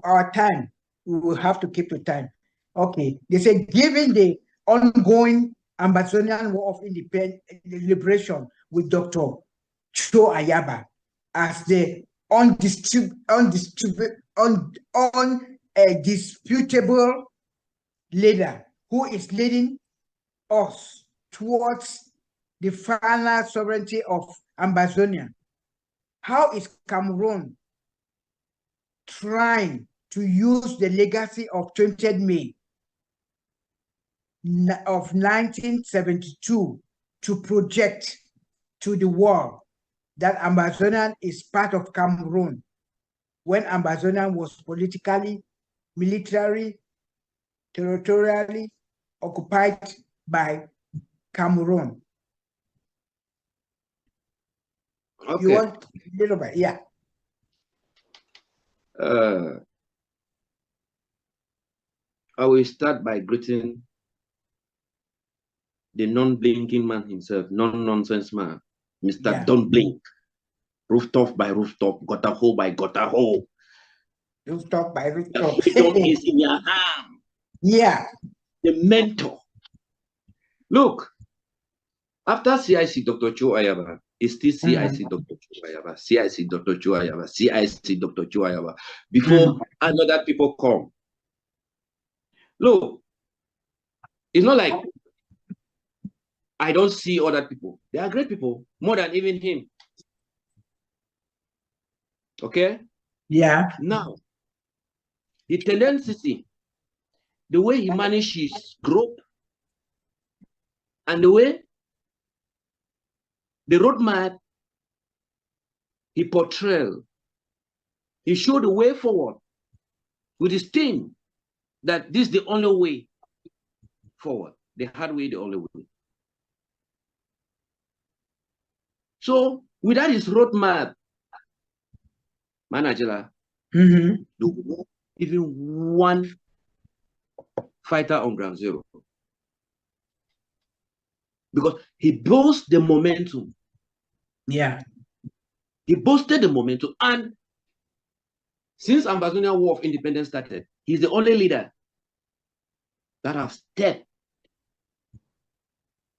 Speaker 2: our time, we will have to keep the time. Okay, they say given the ongoing Ambazonian War of Independence Liberation with Dr. Cho Ayaba as the undisputable leader who is leading us towards the final sovereignty of Ambazonia. How is Cameroon trying to use the legacy of 20th May of 1972 to project to the world that Ambazonian is part of Cameroon when Ambazonian was politically, militarily, territorially occupied by Cameroon.
Speaker 3: Okay.
Speaker 2: You want a little bit, yeah.
Speaker 3: I will start by greeting the non-blinking man himself, non-nonsense man, Mr.
Speaker 2: Yeah.
Speaker 3: Don't Blink, rooftop by rooftop, gutter hole by gutter hole.
Speaker 2: Rooftop by
Speaker 3: The
Speaker 2: rooftop.
Speaker 3: freedom is in your hand.
Speaker 2: Yeah.
Speaker 3: The mentor. Look, after CIC Dr. Cho Ayaba, it's still CIC Dr. Cho Ayaba, CIC Dr. Cho Ayaba, CIC Dr. Cho Ayaba, before another people come. Look, it's not like I don't see other people. They are great people, more than even him. Okay?
Speaker 2: Yeah.
Speaker 3: Now, the tendency, the way he managed his group, and the way, the roadmap he portrayed, he showed the way forward with his team, that this is the only way forward. The hard way, the only way. So, without his roadmap, Najella, even one fighter on ground zero. Because he boasts the momentum.
Speaker 2: Yeah.
Speaker 3: He boasted the momentum. And since Ambazonian War of Independence started, he's the only leader that has stepped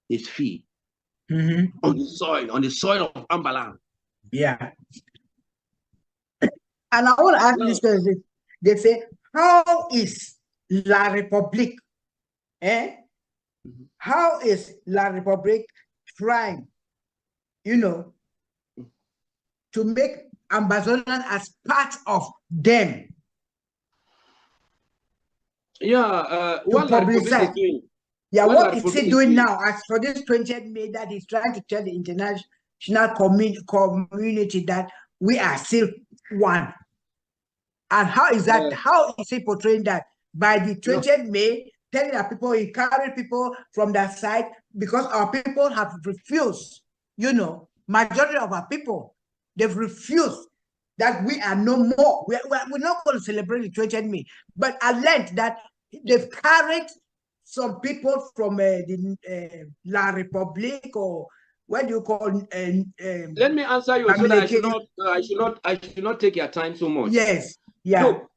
Speaker 3: his feet on the soil of Ambazonia.
Speaker 2: Yeah. And I want to ask this question. They say, how is La République? How is La République trying, to make Ambazonian as part of them?
Speaker 3: Yeah,
Speaker 2: what La République is doing. Yeah, what is he doing now as for this 20th May that he's trying to tell the international community that we are still one? And how is that? How is he portraying that? By the 20th May, telling our people, he carried people from that side because our people have refused, majority of our people, they've refused that we are no more. We're not going to celebrate the 20th May. But I learned that they've carried some people from the La République, or what do you call
Speaker 3: let me answer you so that I should not take your time so much.
Speaker 2: Yes. Yeah.
Speaker 3: Look,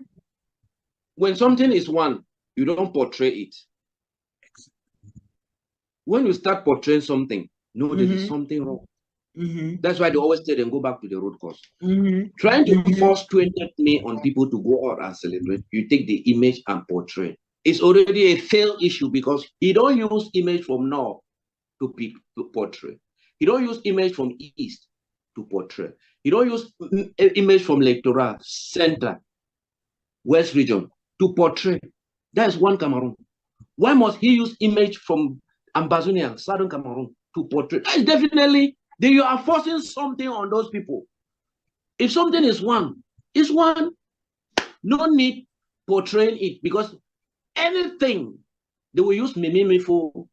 Speaker 3: when something is one, you don't portray it. When you start portraying something, no, there is something wrong. That's why they always say then go back to the root cause. Trying to force 20th May on people to go out and celebrate, you take the image and portray. It's already a failed issue because you don't use image from north to portray. You don't use image from east to portray. You don't use image from electoral center, west region to portray. That is one Cameroon. Why must he use image from Ambazonia, southern Cameroon to portray? That is definitely, you are forcing something on those people. If something is one, it's one. No need portraying it because anything they will use Mimimi for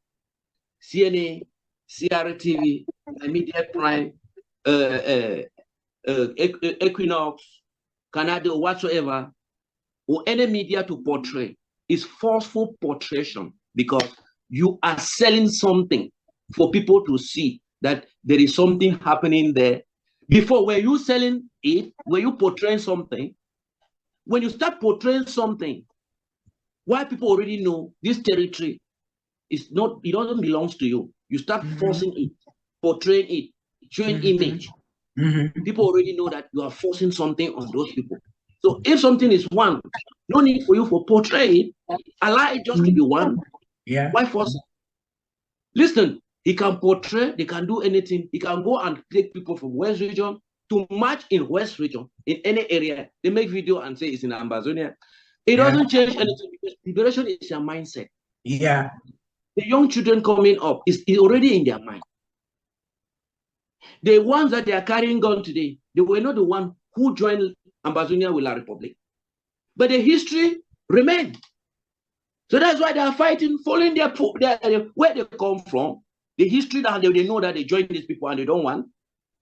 Speaker 3: CNA, CRTV, Immediate Prime, Equinox, Canada, whatsoever, or any media to portray is forceful portrayal because you are selling something for people to see that there is something happening there. Before, were you selling it? Were you portraying something? When you start portraying something, why people already know this territory is not, it doesn't belong to you. You start forcing it, portraying it, showing image. People already know that you are forcing something on those people. So if something is one, no need for you for portray it. Allow it just to be one.
Speaker 2: Yeah.
Speaker 3: Why force it? Listen, he can portray, they can do anything. He can go and take people from West region, to march in West region, in any area, they make video and say it's in Ambazonia. It doesn't change anything because liberation is your mindset.
Speaker 2: Yeah.
Speaker 3: The young children coming up is already in their mind. The ones that they are carrying on today, they were not the one who joined Ambazonia with La Republic. But the history remained. So that's why they are fighting, following their where they come from, the history that they know that they joined these people and they don't want.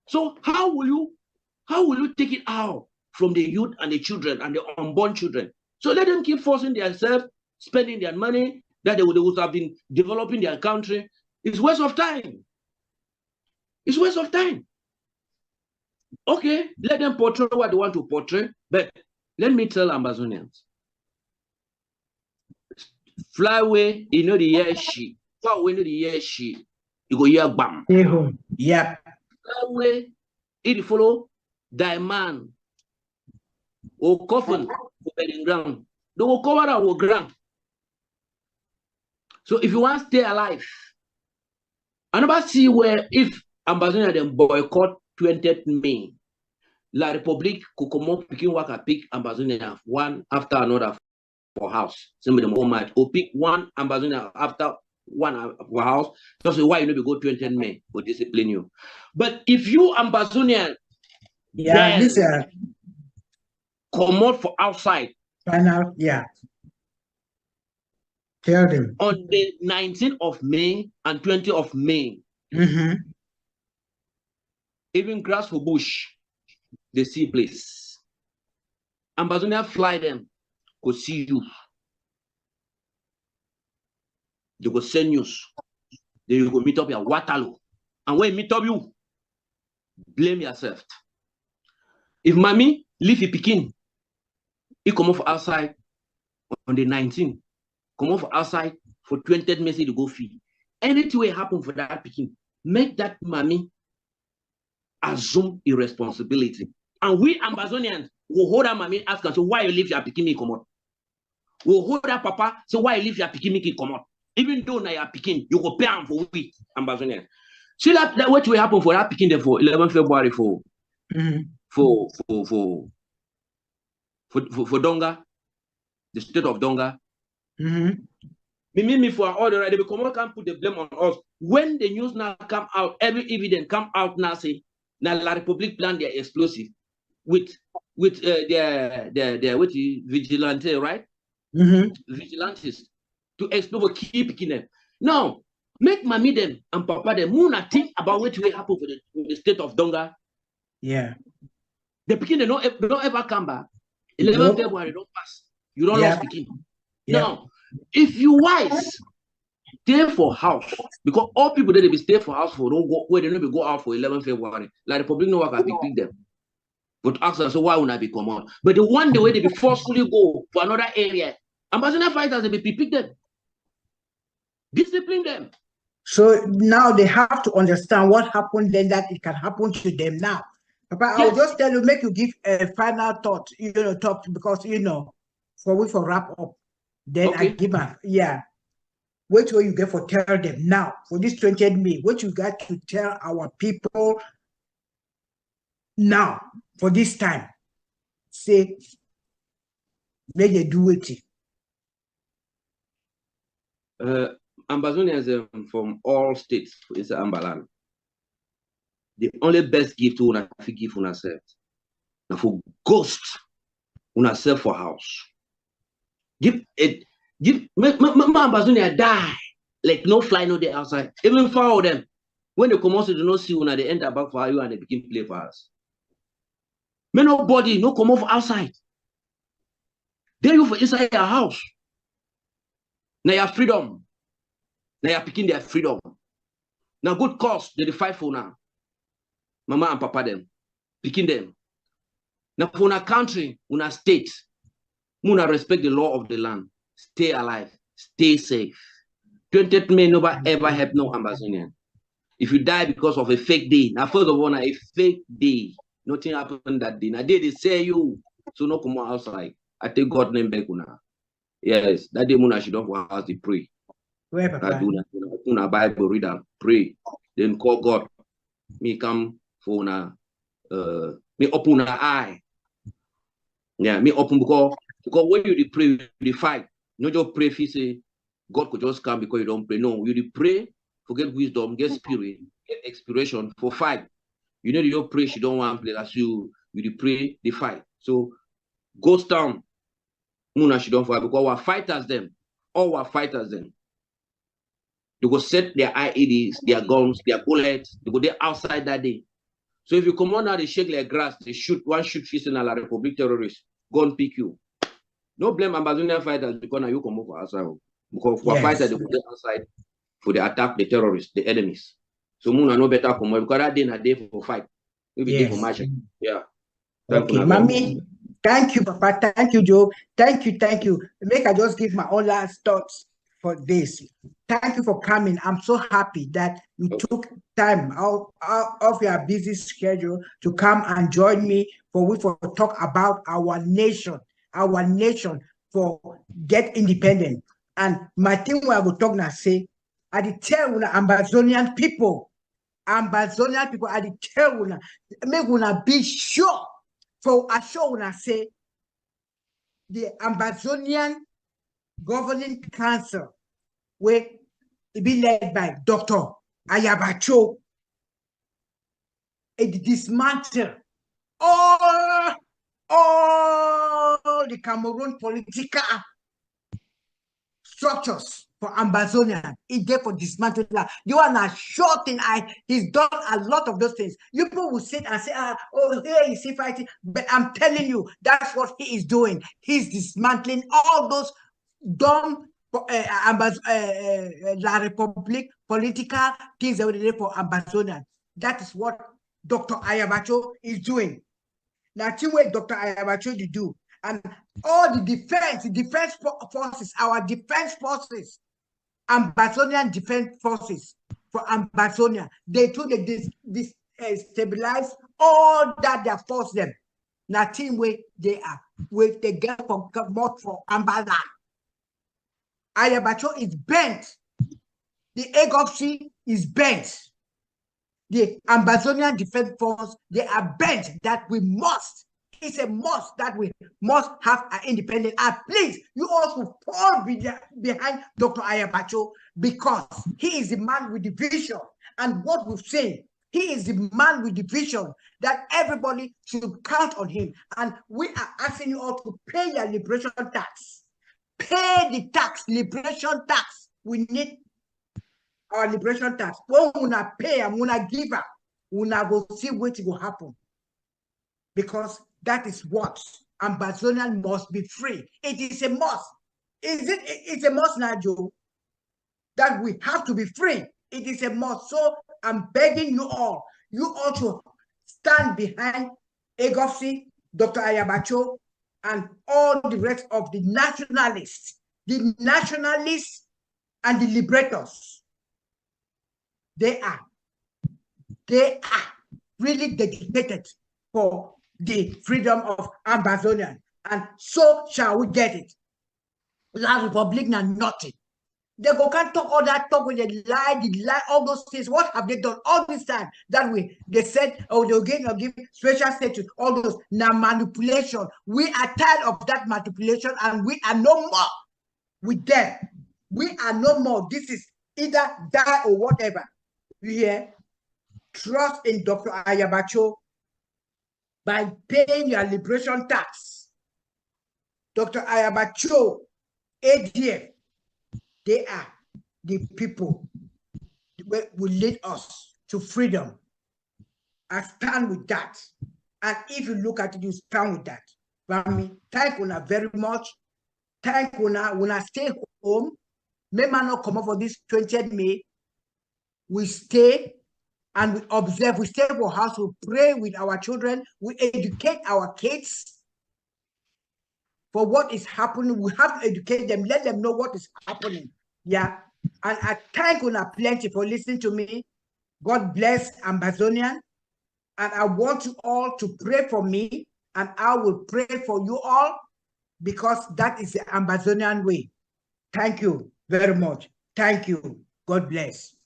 Speaker 3: So how will you take it out from the youth and the children and the unborn children? So let them keep forcing themselves, spending their money that they would have been developing their country. It's waste of time. It's waste of time. Okay, let them portray what they want to portray, but let me tell Ambazonians. Fly away, you know the year she. Fly away, you know the year she. You go here, bam.
Speaker 2: Yeah.
Speaker 3: Fly away, if you follow thy man or coffin for bedding ground, they will cover our ground. So if you want to stay alive, I never see where if Ambazonia then boycott 20th May, La Republique could come up picking work a pick Ambazonia one after another for house. Some of them all might or pick one Ambazonia after one for house. That's why you know we go 20th May for discipline you. But if you Ambazonian,
Speaker 2: Yeah, this
Speaker 3: come out for outside.
Speaker 2: Final, yeah. Tell them.
Speaker 3: On the 19th of May and 20th of May, even grass for bush, they see place. Ambazonia fly them, go see you. They go send news. Then you go meet up your Waterloo. And when you meet up you, blame yourself. If mommy leave a pikin, he come off outside on the 19th. Come off outside for 20th May to go feed. Anything will happen for that pikin, make that mommy assume irresponsibility. And we Ambazonians will hold that mommy, ask her, so why you leave your pikin come out? We'll hold that papa, so why you leave your pikin come out? Even though now your pikin, you go pay him for we Ambazonians. See that what will happen for that pikin there for 11 February for Donga, the state of Donga. Me for all the right, they come out and put the blame on us. When the news now come out, every evidence come out now say now La Republique plan their explosive with their vigilante, right? Vigilantes to explode keep them. Now make mommy them and papa them muna think about what will happen for the state of Donga.
Speaker 2: Yeah.
Speaker 3: The pikin they don't ever come back. 11 February don't pass. You don't lost pikin.
Speaker 2: Yeah.
Speaker 3: Now, if you wise, stay for house because all people that they be stay for house for don't go where they don't be go out for 11 February. Like the public no work can pick them. But ask them, so why would I be come out? But the one the way they be forcefully go for another area, Ambazonian fighters they be pick them, discipline them.
Speaker 2: So now they have to understand what happened then that it can happen to them now. Papa, I'll just tell you, make you give a final thought, talk because for wrap up. Then I give up. Yeah. What will you get for tell them now for this 20th May? What you got to tell our people now for this time? Say, may they do it.
Speaker 3: Ambazonians from all states is Ambaland. The only best gift we have to give on ourselves. Now for ghost on ourselves for house. Make Ambazonia die like no fly no day outside. Even for them, when they come out, they don't see when they enter back for you and they begin play for us. May nobody no come off outside. They you for inside your house. Now your freedom. Now you're picking their freedom. Now good cause they fight for now. Mama and papa them picking them. Now for our country, our state, Muna respect the law of the land. Stay alive. Stay safe. 20th May never ever help no Ambazonian. If you die because of a fake day, now first of all, a fake day, nothing happened that day. Now they say you, so no come outside. I take God name back una. Yes, that day Muna should have house to pray.
Speaker 2: Where Papa?
Speaker 3: Una Bible reader, pray, then call God. Me come for una me open an eye. Yeah, me open because when you pray, you fight. You don't just pray if you say God could just come because you don't pray. No, you pray, forget wisdom, get spirit, get inspiration for fight. You know, you don't pray, she don't want to play. As you pray, they fight. So ghost town, Muna she don't fight because our fighters them, all our fighters them. They go set their IEDs, their guns, their bullets, they go there outside that day. So if you come on now, they shake like grass, they shoot fist in a la Republic terrorists, go and pick you. No blame Ambazonian fighters because now you come over outside. Because for fighters, they go there outside for the attack the terrorists, the enemies. So Muna no better come over because that day is a day for fight. Maybe day for magic. Yeah.
Speaker 2: Okay, Mommy. Thank you, Papa. Thank you, Joe. Thank you. Make I just give my own last thoughts for this. Thank you for coming. I'm so happy that you took time out of your busy schedule to come and join me for talk about our nation for get independent. And my thing where I will talk now say, I tell Ambazonian people, I tell you, make una be sure. For I show una say the Ambazonian Governing Council, where it be led by Dr. Ayabacho, it dismantle all the Cameroon political structures for Ambazonia. It's there for dismantle that. You are not short in he's done a lot of those things. You people will sit and say, oh, here is he fighting. But I'm telling you, that's what he is doing. He's dismantling all those dumb La Republic political things that were there for Ambazonia. That is what Dr. Ayabacho is doing. Now, what Dr. Ayabacho to do. And all the defense forces, our defense forces, Ambazonian defense forces for Ambazonia, they took stabilize all that they force them. Now, team where they are, where they get from for Ambazonian. Ayabacho is bent. The EGOFC is bent. The Ambazonian Defense Force, they are bent that we must. It's a must that we must have an independent. And please, you also fall behind Dr. Ayabacho because he is the man with the vision. And what we've seen, he is the man with the vision that everybody should count on him. And we are asking you all to pay your liberation tax. Pay the tax, liberation tax. We need our liberation tax. When we not pay and we not give up, we not go see what will happen. Because that is what Ambazonian must be free. It is a must. It's a must now, Joe, that we have to be free. It is a must. So I'm begging you all to stand behind EGOFC, Dr. Ayabacho, and all the rest of the nationalists and the liberators. They are really dedicated for the freedom of Ambazonia, and so shall we get it. La Republic na nothing. They can't talk all that talk with the lie, all those things. What have they done all this time that they said, oh, they'll give special status, all those now manipulation. We are tired of that manipulation and we are no more with them. We are no more. This is either die or whatever. Yeah. Trust in Dr. Ayabacho by paying your liberation tax. Dr. Ayabacho, ADF, they are the people that will lead us to freedom. I stand with that. And if you look at it, you stand with that. Thank you very much. Thank you when I stay home. May man not come up for this 20th May. We stay and we observe. We stay for house. We pray with our children. We educate our kids for what is happening. We have to educate them, let them know what is happening. Yeah. And I thank you plenty for listening to me. God bless Ambazonian. And I want you all to pray for me. And I will pray for you all because that is the Ambazonian way. Thank you very much. Thank you. God bless.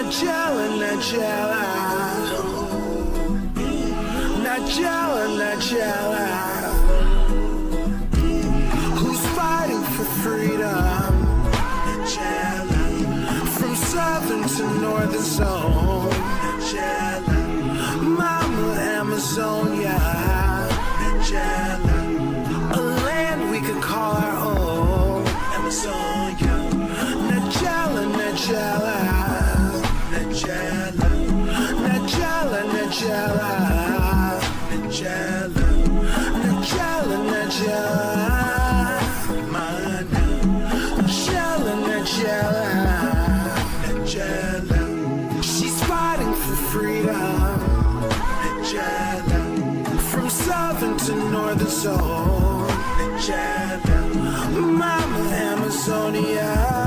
Speaker 1: Najella, Najella. Najella, Najella. Who's fighting for freedom? Najella. From southern to northern zone. Najella. Mama Ambazonia. Najella. A land we could call our own. Ambazonia. Najella, Najella. Najella. Najella, Najella. Najella. Najella, Najella. Mana. Najella, Najella. Najella. She's fighting for freedom. Najella. From southern to northern zone. Najella. Mama Ambazonia.